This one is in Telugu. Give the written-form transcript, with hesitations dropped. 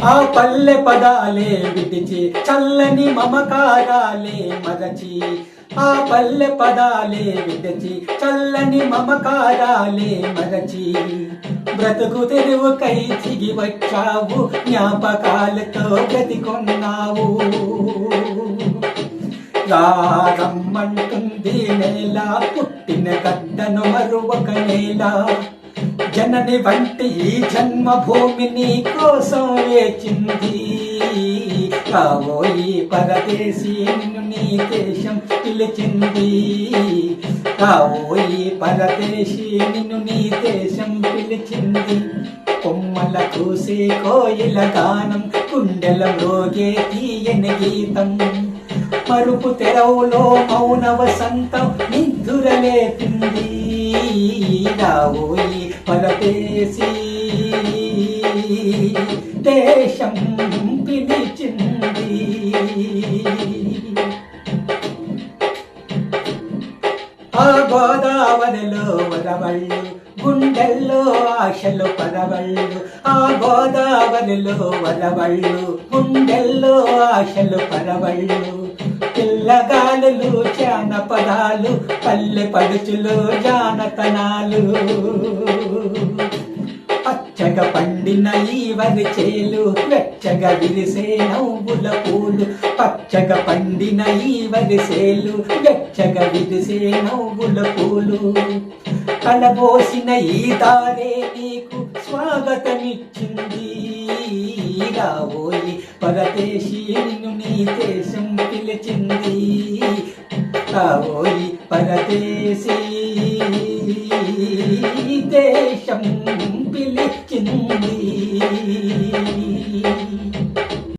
ఆ పల్లె పదాలే విడిచి చల్లని మమకారాలే మరచి, ఆ పల్లె పదాలే విడిచి చల్లని మమకారాలే మరచి, బ్రతుకు తెరువుకై చిగి వచ్చావు, జ్ఞాపకాలతో బ్రతికొన్నావు. రమ్మంటుంది నేల, పుట్టిన గడ్డను మరువక నేల, జనని వంటి ఈ జన్మభూమి నీ కోసం వేచింది. రావోయి పరదేశీ, నిన్ను నీ దేశం పిలిచింది. రావోయి పరదేశీ, నిన్ను నీ దేశం పిలిచింది. కొమ్మల కూసే కోయిల గానం, గుండెల మ్రోగే తీయని గీతం, మరుపు తెరవులో మౌన వసంతం నిద్దురలేపింది. రావోయి పరదేశీ, దేశం పిలిచింది. ఆ గోదావరిలో వరవళ్ళు, గుండెల్లో ఆశలు పరవళ్ళు. ఆ గోదావరిలో వరవళ్ళు, గుండెల్లో ఆశలు పరవళ్ళు. పిల్లగాలులు జానపదాలు, పల్లె పడుచులు జానతనాలు. పచ్చగా పండిన ఈ వరి చేలు, వెచ్చగా విరిసే నవ్వుల పూలు. పచ్చగా పండిన ఈ వరి చేలు, వెచ్చగా విరిసే నవ్వుల పూలు. కలబోసిన ఈ దారే నీకు స్వాగతమిచ్చింది. రావోయి పరదేశీ, నిన్ను నీ దేశం పిలిచింది. రావోయి పరదేశీ, దేశం పిలిచింది.